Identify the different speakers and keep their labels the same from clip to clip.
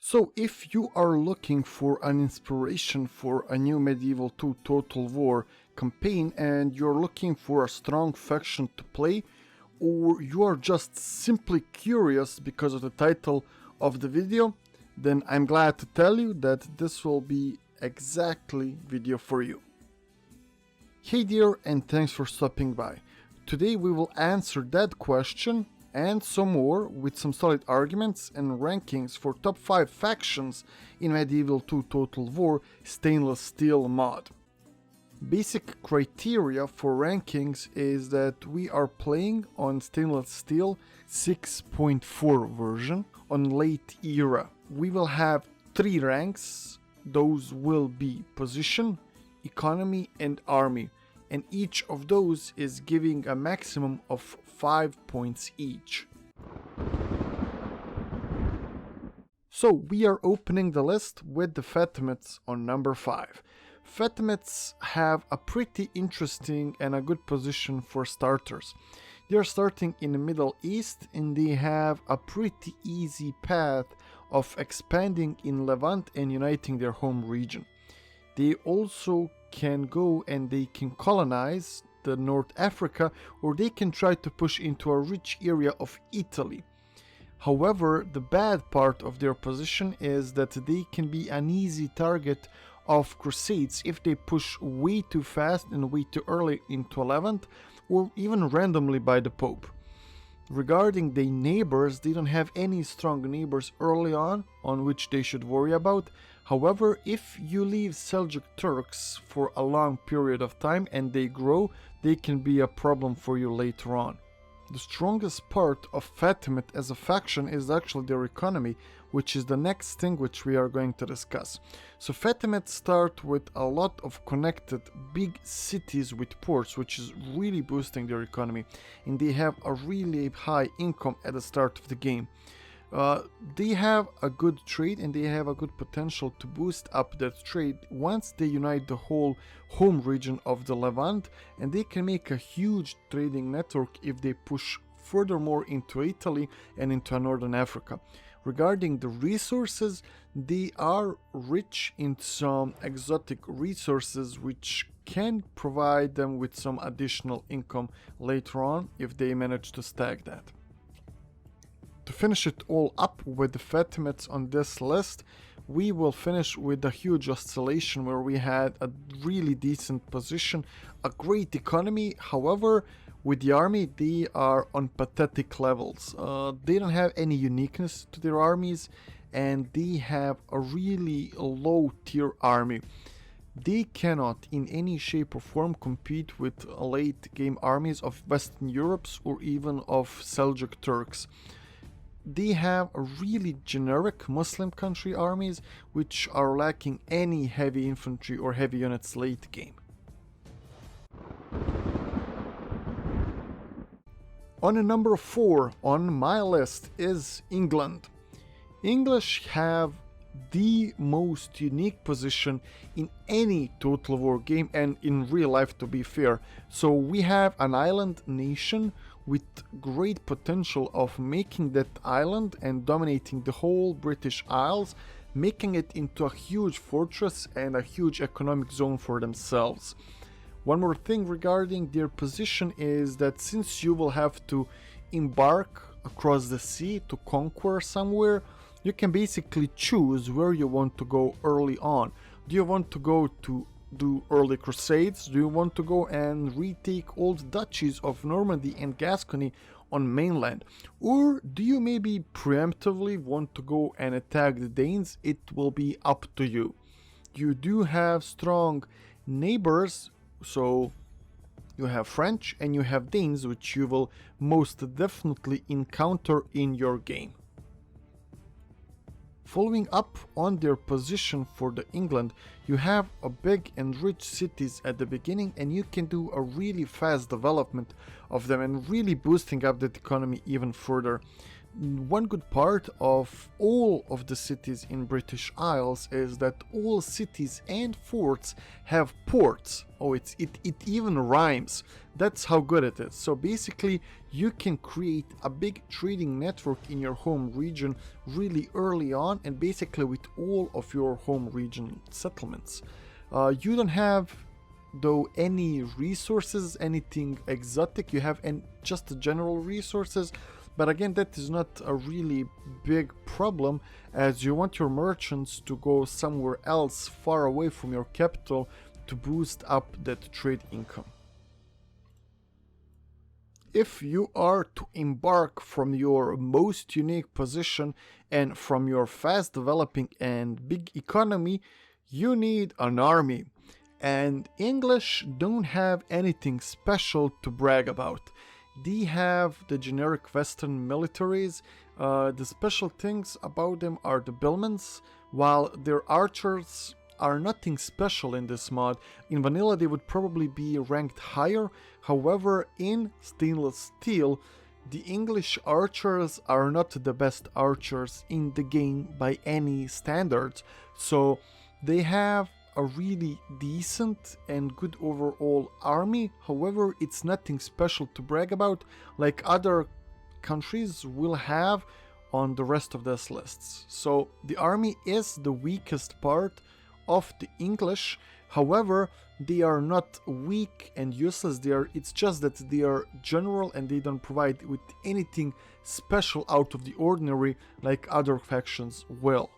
Speaker 1: So if you are looking for an inspiration for a new Medieval 2 Total War campaign and you're looking for a strong faction to play, or you are just simply curious because of the title of the video, then I'm glad to tell you that this will be exactly video for you. Hey there, and thanks for stopping by. Today we will answer that question and some more with some solid arguments and rankings for top 5 factions in Medieval 2 Total War stainless steel mod. Basic criteria for rankings is that we are playing on stainless steel 6.4 version on late era. We will have 3 ranks. Those will be position, economy and army, and each of those is giving a maximum of 5 points each. So we are opening the list with the Fatimids on number 5. Fatimids have a pretty interesting and a good position for starters. They are starting in the Middle East and they have a pretty easy path of expanding in Levant and uniting their home region. They also can go and they can colonize the North Africa, or they can try to push into a rich area of Italy. However, the bad part of their position is that they can be an easy target of crusades if they push way too fast and way too early into Levant, or even randomly by the Pope. Regarding the neighbors, they don't have any strong neighbors early on which they should worry about. However, if you leave Seljuk Turks for a long period of time and they grow, they can be a problem for you later on. The strongest part of Fatimid as a faction is actually their economy, which is the next thing which we are going to discuss. So Fatimid start with a lot of connected big cities with ports, which is really boosting their economy, and they have a really high income at the start of the game. They have a good trade and they have a good potential to boost up that trade once they unite the whole home region of the Levant, and they can make a huge trading network if they push furthermore into Italy and into Northern Africa. Regarding the resources, they are rich in some exotic resources which can provide them with some additional income later on if they manage to stack that. To finish it all up with the Fatimids on this list, we will finish with a huge oscillation where we had a really decent position, a great economy. However, with the army, they are on pathetic levels. They don't have any uniqueness to their armies, and they have a really low tier army. They cannot in any shape or form compete with late game armies of Western Europes or even of Seljuk Turks. They have a really generic Muslim country armies which are lacking any heavy infantry or heavy units late game. On a number 4 on my list is England. English have the most unique position in any Total War game and in real life, to be fair. So we have an island nation with great potential of making that island and dominating the whole British Isles, making it into a huge fortress and a huge economic zone for themselves. One more thing regarding their position is that since you will have to embark across the sea to conquer somewhere, you can basically choose where you want to go early on. Do you want to go to do early crusades? Do you want to go and retake old duchies of Normandy and Gascony on mainland? Or do you maybe preemptively want to go and attack the Danes? It will be up to you. You do have strong neighbors, so you have French and you have Danes, which you will most definitely encounter in your game. Following up on their position for the England, you have a big and rich cities at the beginning, and you can do a really fast development of them and really boosting up that economy even further. one good part of all of the cities in British Isles is that all cities and forts have ports. Oh, it even rhymes. That's how good it is. So basically, you can create a big trading network in your home region really early on, and basically with all of your home region settlements. You don't have, though, any resources, anything exotic. You have just the general resources. But again, that is not a really big problem, as you want your merchants to go somewhere else far away from your capital to boost up that trade income. If you are to embark from your most unique position and from your fast developing and big economy, you need an army. And English don't have anything special to brag about. They have the generic Western militaries. The special things about them are the billmans, while their archers are nothing special in this mod. In vanilla they would probably be ranked higher. However, in stainless steel, the English archers are not the best archers in the game by any standards. So they have a really decent and good overall army. However, it's nothing special to brag about like other countries will have on the rest of these lists. So the army is the weakest part of the English. However, they are not weak and useless. It's just that they are general and they don't provide with anything special out of the ordinary like other factions will.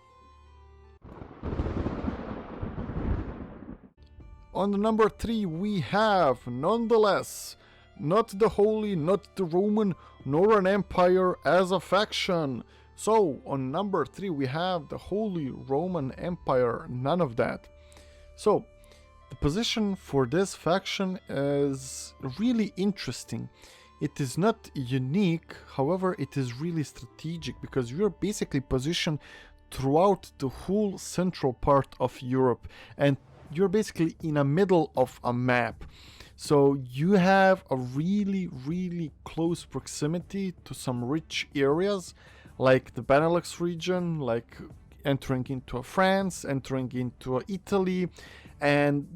Speaker 1: On the number 3 we have, nonetheless, not the Holy, not the Roman, nor an empire as a faction. So, on number 3 we have the Holy Roman Empire, none of that. So, the position for this faction is really interesting. It is not unique, however it is really strategic because you're basically positioned throughout the whole central part of Europe, and you're basically in the middle of a map. So you have a really close proximity to some rich areas like the Benelux region, like entering into France, entering into Italy, and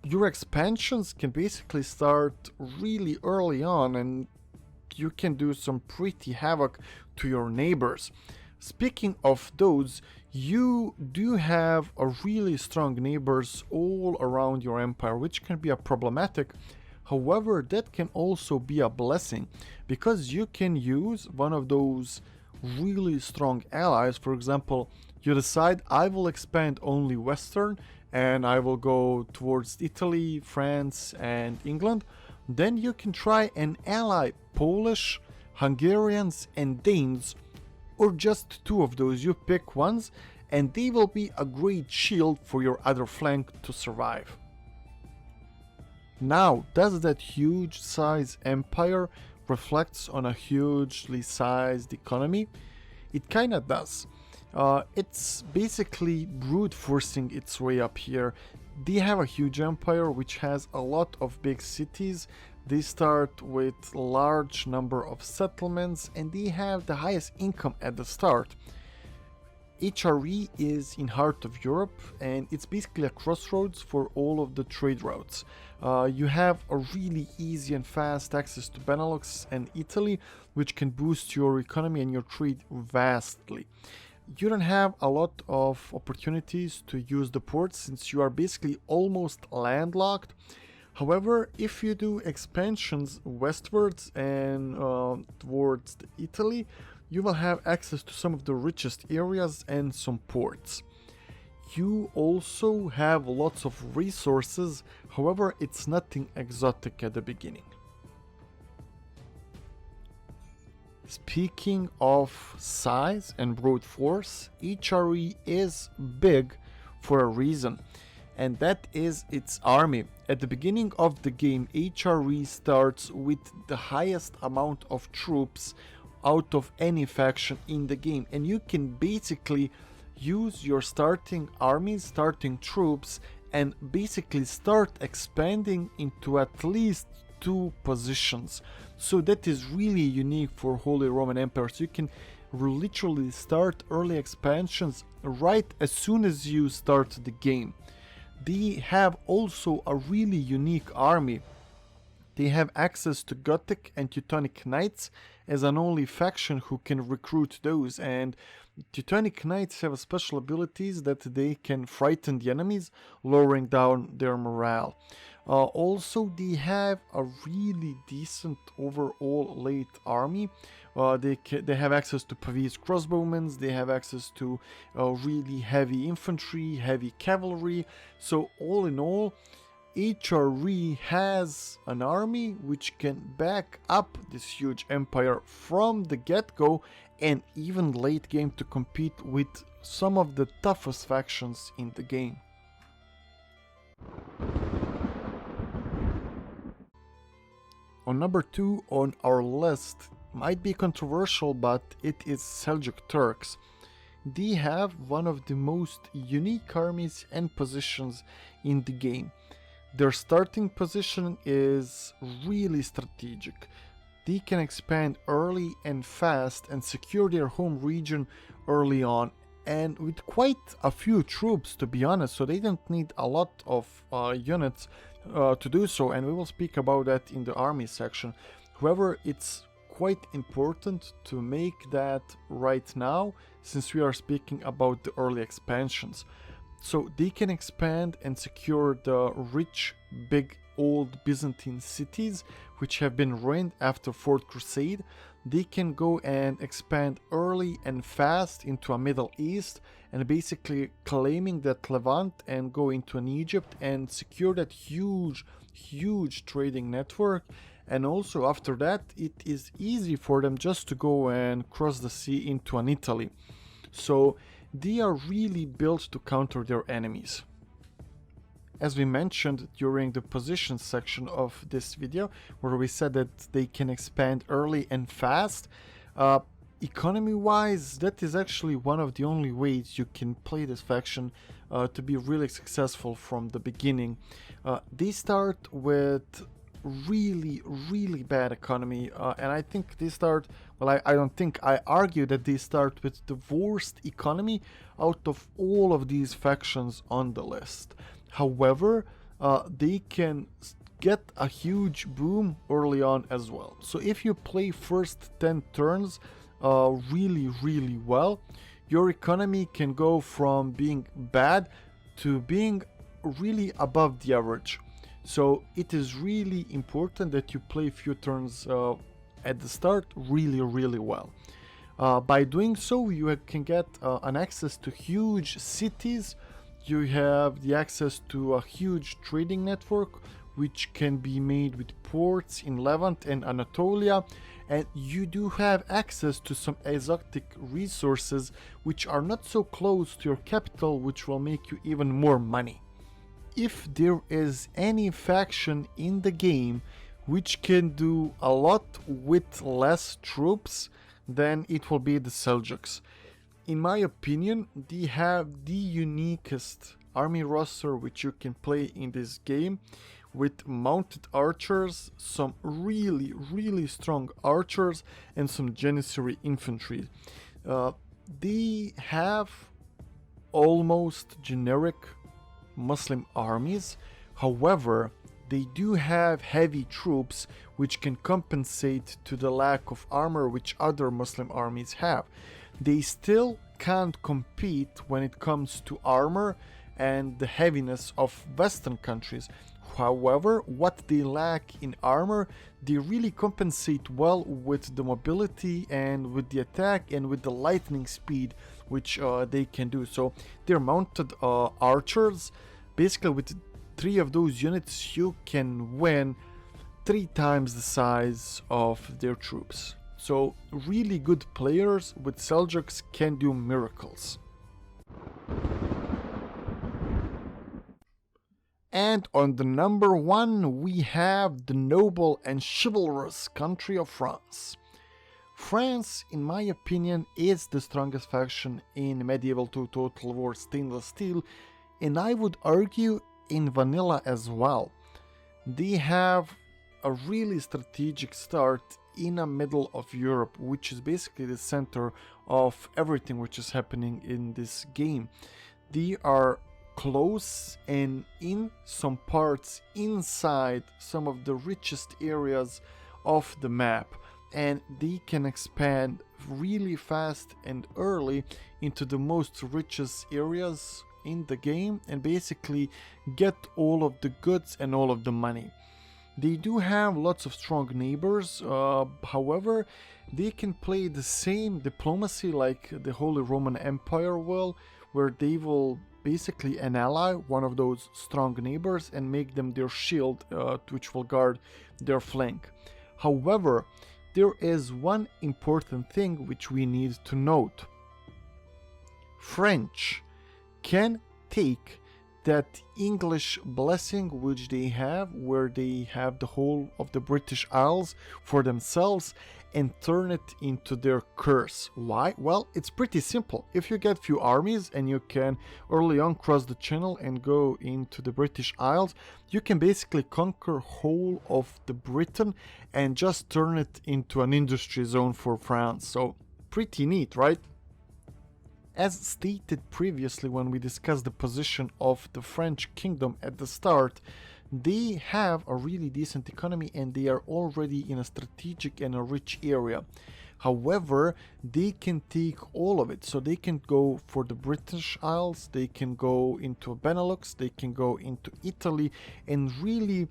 Speaker 1: your expansions can basically start really early on and you can do some pretty havoc to your neighbors. Speaking of those, you do have a really strong neighbors all around your empire, which can be a problematic. However, that can also be a blessing because you can use one of those really strong allies. For example, you decide I will expand only Western and I will go towards Italy, France and England. Then you can try and ally Polish, Hungarians and Danes, or just 2 of those. You pick ones and they will be a great shield for your other flank to survive. Now, does that huge size empire reflects on a hugely sized economy? It kinda does. It's basically brute forcing its way up here. They have a huge empire which has a lot of big cities. They start with large number of settlements and they have the highest income at the start. HRE is in heart of Europe and it's basically a crossroads for all of the trade routes. You have a really easy and fast access to Benelux and Italy, which can boost your economy and your trade vastly. You don't have a lot of opportunities to use the ports since you are basically almost landlocked. However, if you do expansions westwards and towards Italy, you will have access to some of the richest areas and some ports. You also have lots of resources, however it's nothing exotic at the beginning. Speaking of size and brute force, HRE is big for a reason, and that is its army. At the beginning of the game, HRE starts with the highest amount of troops out of any faction in the game, and you can basically use your starting armies, starting troops, and basically start expanding into at least 2 positions. So that is really unique for Holy Roman Empire. So you can literally start early expansions right as soon as you start the game. They have also a really unique army. They have access to Gothic and Teutonic Knights as an only faction who can recruit those, and Teutonic Knights have special abilities that they can frighten the enemies, lowering down their morale. Also, they have a really decent overall late army. They have access to Pavese crossbowmen, they have access to really heavy infantry, heavy cavalry. So all in all, HRE has an army which can back up this huge empire from the get-go and even late game to compete with some of the toughest factions in the game. On number 2 on our list might be controversial, but it is Seljuk Turks. They have one of the most unique armies and positions in the game. Their starting position is really strategic. They can expand early and fast and secure their home region early on, and with quite a few troops, to be honest, so they don't need a lot of units to do so, and we will speak about that in the army section. However, it's quite important to make that right now, since we are speaking about the early expansions. So they can expand and secure the rich, big, old Byzantine cities which have been ruined after Fourth Crusade. They can go and expand early and fast into a Middle East and basically claiming that Levant and go into an Egypt and secure that huge trading network. And also after that, it is easy for them just to go and cross the sea into an Italy. So they are really built to counter their enemies. As we mentioned during the position section of this video, where we said that they can expand early and fast, economy-wise, that is actually one of the only ways you can play this faction to be really successful from the beginning. They start with really bad economy, and I think they start, well, I don't think, I argue that they start with the worst economy out of all of these factions on the list. However, they can get a huge boom early on as well. So if you play first 10 turns really well, your economy can go from being bad to being really above the average. So it is really important that you play a few turns at the start really well. By doing so, you can get an access to huge cities. You have the access to a huge trading network which can be made with ports in Levant and Anatolia, and you do have access to some exotic resources which are not so close to your capital, which will make you even more money. If there is any faction in the game which can do a lot with less troops, then it will be the Seljuks. In my opinion, they have the uniquest army roster which you can play in this game, with mounted archers, some really strong archers, and some Janissary infantry. They have almost generic Muslim armies. However, they do have heavy troops which can compensate to the lack of armor which other Muslim armies have. They still can't compete when it comes to armor and the heaviness of Western countries. However, what they lack in armor, they really compensate well with the mobility and with the attack and with the lightning speed which they can do. So they're mounted archers. Basically, with 3 of those units, you can win 3 times the size of their troops. So really good players with Seljuks can do miracles. And on the number 1, we have the noble and chivalrous country of France. France, in my opinion, is the strongest faction in Medieval 2 Total War Stainless Steel, and I would argue in Vanilla as well. They have a really strategic start in the middle of Europe, which is basically the center of everything which is happening in this game. They are close and in some parts inside some of the richest areas of the map, and they can expand really fast and early into the most richest areas in the game and basically get all of the goods and all of the money. They do have lots of strong neighbors, however, they can play the same diplomacy like the Holy Roman Empire will, where they will basically an ally one of those strong neighbors and make them their shield, which will guard their flank. However, there is one important thing which we need to note. French can take that English blessing which they have, where they have the whole of the British Isles for themselves, and turn it into their curse. Why? Well, it's pretty simple. If you get few armies and you can early on cross the channel and go into the British Isles, you can basically conquer whole of the Britain and just turn it into an industry zone for France. So pretty neat, right? As stated previously when we discussed the position of the French kingdom at the start, they have a really decent economy and they are already in a strategic and a rich area. However, they can take all of it. So they can go for the British Isles, they can go into Benelux, they can go into Italy and really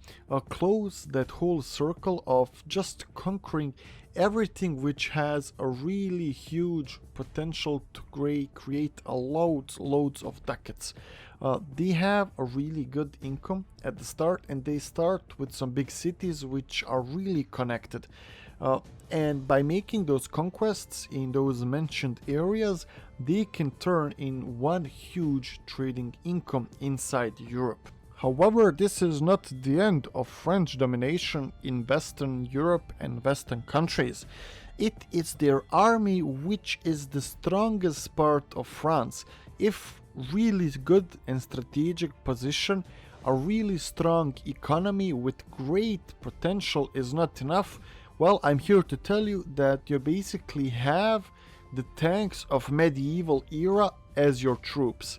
Speaker 1: close that whole circle of just conquering everything which has a really huge potential to create a loads of ducats. They have a really good income at the start, and they start with some big cities which are really connected. And by making those conquests in those mentioned areas, they can turn in one huge trading income inside Europe. However, this is not the end of French domination in Western Europe and Western countries. It is their army which is the strongest part of France. If really good and strategic position, a really strong economy with great potential is not enough, well, I'm here to tell you that you basically have the tanks of medieval era as your troops.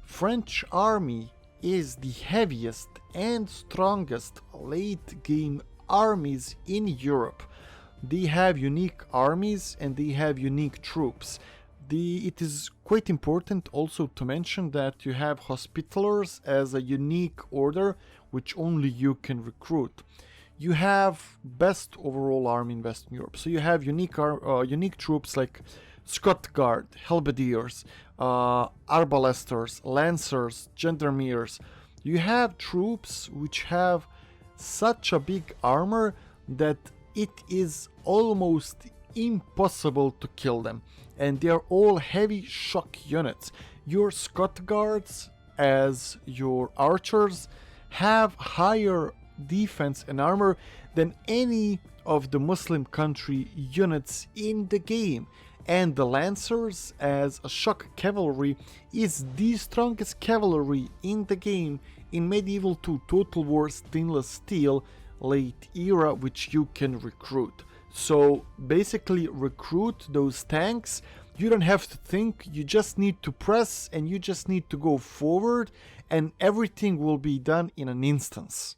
Speaker 1: French army is the heaviest and strongest late game armies in Europe. They have unique armies and they have unique troops. It is quite important also to mention that you have Hospitallers as a unique order which only you can recruit. You have best overall army in Western Europe. So you have unique troops like Scott Guard, Halberdiers, Arbalesters, Lancers, Gendarmeers. You have troops which have such a big armor that it is almost impossible to kill them. And they are all heavy shock units. Your Scott Guards, as your archers, have higher defense and armor than any of the Muslim country units in the game. And the Lancers, as a shock cavalry, is the strongest cavalry in the game in Medieval 2 Total War Stainless Steel late era, which you can recruit. So basically recruit those tanks. You don't have to think, you just need to press and you just need to go forward and everything will be done in an instance.